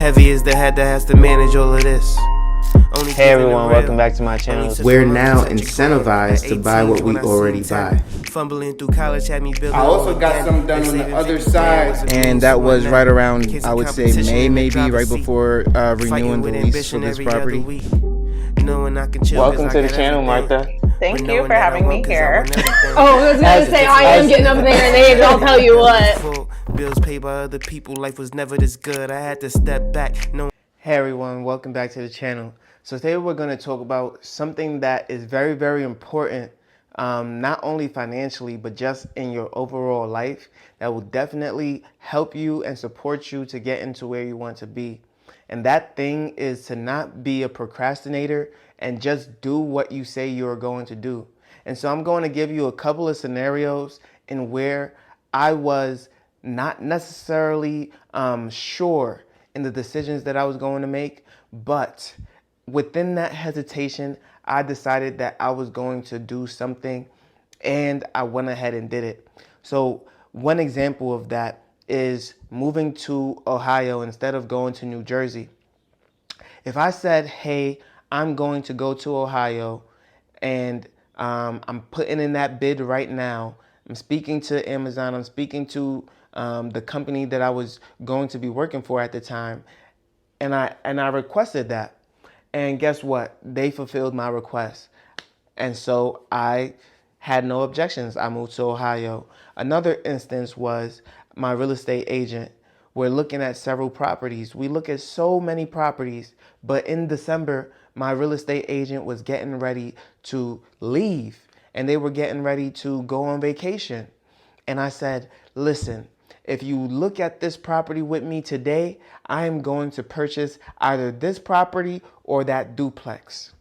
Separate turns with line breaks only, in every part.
Heavy is the head that has to manage all of this.
Hey everyone, welcome back to my channel.
We're now incentivized to buy what we already buy.
Fumbling through college had me building.
I also got some done on the other side.
And that was right around, I would say, May, maybe, right before renewing the lease for this property.
Welcome to the channel, Martha.
Thank you for having me here.
Oh, I was gonna say I am getting up there in age, I'll tell you what.
Bills paid by other people, life was never this good. I had to step back. No.
Hey everyone, welcome back to the channel. So today we're going to talk about something that is very, very important, not only financially, but just in your overall life that will definitely help you and support you to get into where you want to be. And that thing is to not be a procrastinator and just do what you say you're going to do. And so I'm going to give you a couple of scenarios in where I was not necessarily sure in the decisions that I was going to make, but within that hesitation, I decided that I was going to do something and I went ahead and did it. So one example of that is moving to Ohio instead of going to New Jersey. If I said, hey, I'm going to go to Ohio and I'm putting in that bid right now, I'm speaking to Amazon, I'm speaking to the company that I was going to be working for at the time, and I requested that. And guess what? They fulfilled my request. And so I had no objections. I moved to Ohio. Another instance was my real estate agent. We're looking at several properties. We look at so many properties, but in December, my real estate agent was getting ready to leave and they were getting ready to go on vacation. And I said, listen, if you look at this property with me today, I am going to purchase either this property or that duplex.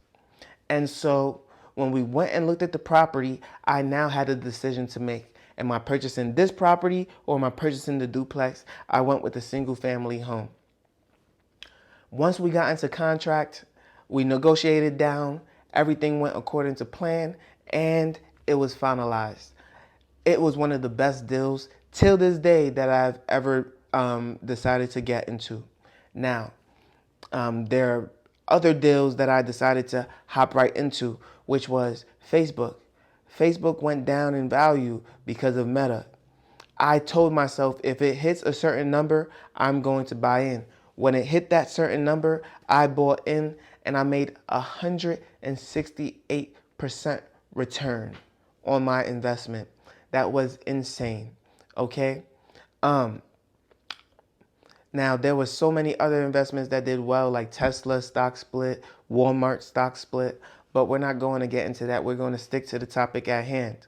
And so when we went and looked at the property, I now had a decision to make. Am I purchasing this property or am I purchasing the duplex? I went with a single family home. Once we got into contract, we negotiated down, everything went according to plan, and it was finalized. It was one of the best deals till this day that I've ever decided to get into. Now, there are other deals that I decided to hop right into, which was Facebook. Facebook went down in value because of Meta. I told myself if it hits a certain number, I'm going to buy in. When it hit that certain number, I bought in and I made 168% return on my investment. That was insane. Okay. Now there was so many other investments that did well, like Tesla stock split, Walmart stock split, but we're not going to get into that. We're going to stick to the topic at hand.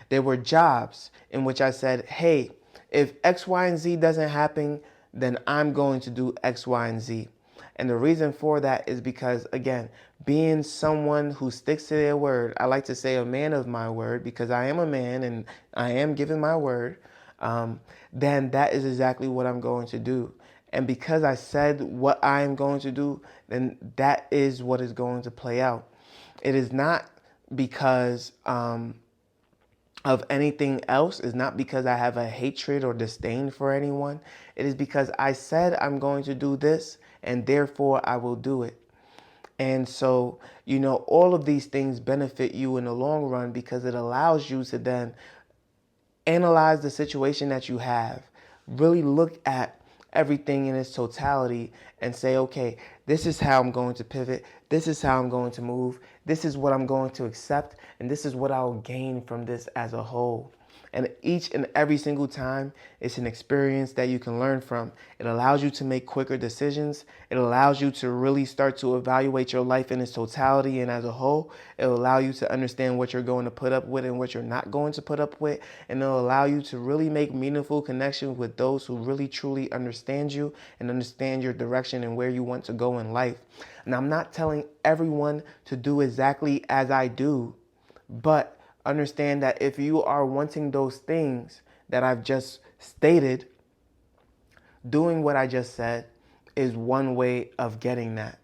There were jobs in which I said, hey, if X, Y, and Z doesn't happen, then I'm going to do X, Y, and Z. And the reason for that is because, again, being someone who sticks to their word, I like to say a man of my word because I am a man and I am giving my word, then that is exactly what I'm going to do. And because I said what I am going to do, then that is what is going to play out. It is not because of anything else. It's not because I have a hatred or disdain for anyone. It is because I said I'm going to do this and therefore I will do it. And so, you know, all of these things benefit you in the long run because it allows you to then analyze the situation that you have, really look at everything in its totality and say, okay, this is how I'm going to pivot. This is how I'm going to move. This is what I'm going to accept. And this is what I'll gain from this as a whole. And each and every single time, it's an experience that you can learn from. It allows you to make quicker decisions. It allows you to really start to evaluate your life in its totality and as a whole. It'll allow you to understand what you're going to put up with and what you're not going to put up with. And it'll allow you to really make meaningful connections with those who really truly understand you and understand your direction and where you want to go in life. And I'm not telling everyone to do exactly as I do, but understand that if you are wanting those things that I've just stated, doing what I just said is one way of getting that.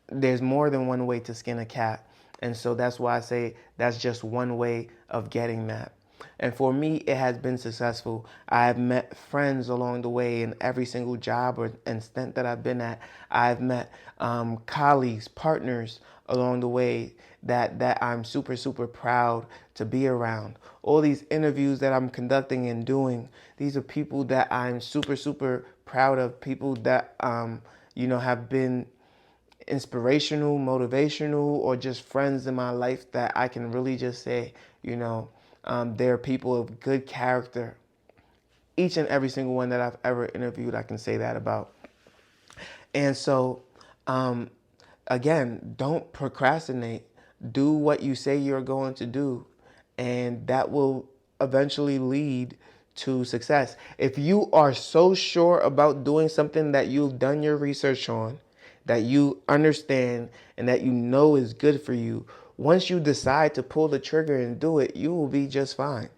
There's more than one way to skin a cat. And so that's why I say that's just one way of getting that. And for me, it has been successful. I've met friends along the way in every single job or stint that I've been at. I've met colleagues, partners along the way that I'm super, super proud to be around. All these interviews that I'm conducting and doing, these are people that I'm super, super proud of, people that, have been inspirational, motivational, or just friends in my life that I can really just say, they're people of good character. Each and every single one that I've ever interviewed, I can say that about. And so, again, don't procrastinate. Do what you say you're going to do, and that will eventually lead to success. If you are so sure about doing something that you've done your research on, that you understand and that you know is good for you, once you decide to pull the trigger and do it, you will be just fine.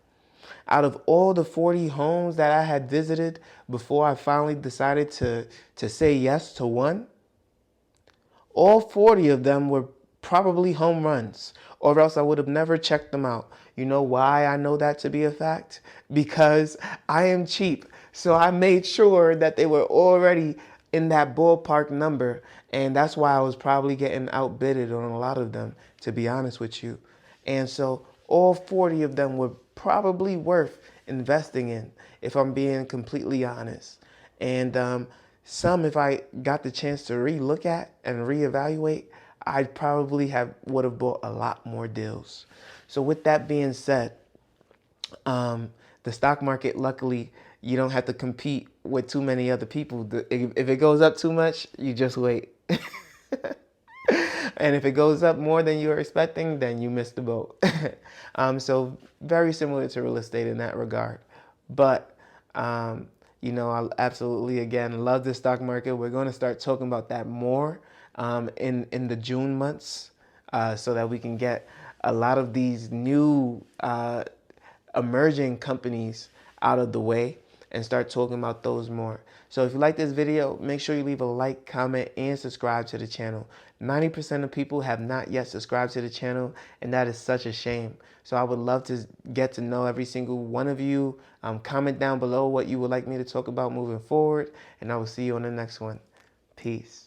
Out of all the 40 homes that I had visited before I finally decided to say yes to one, all 40 of them were probably home runs, or else I would have never checked them out. You know why I know that to be a fact? Because I am cheap. So I made sure that they were already in that ballpark number. And that's why I was probably getting outbidded on a lot of them, to be honest with you. And so all 40 of them were probably worth investing in, if I'm being completely honest. And some, if I got the chance to re-look at and reevaluate, I probably would have bought a lot more deals. So with that being said, the stock market, luckily, you don't have to compete with too many other people. If it goes up too much, you just wait. And if it goes up more than you were expecting, then you missed the boat. So very similar to real estate in that regard. But, I absolutely, again, love the stock market. We're going to start talking about that more in the June months so that we can get a lot of these new emerging companies out of the way and start talking about those more. So if you like this video, make sure you leave a like, comment, and subscribe to the channel. 90% of people have not yet subscribed to the channel, and that is such a shame. So I would love to get to know every single one of you. Comment down below what you would like me to talk about moving forward, and I will see you on the next one. Peace.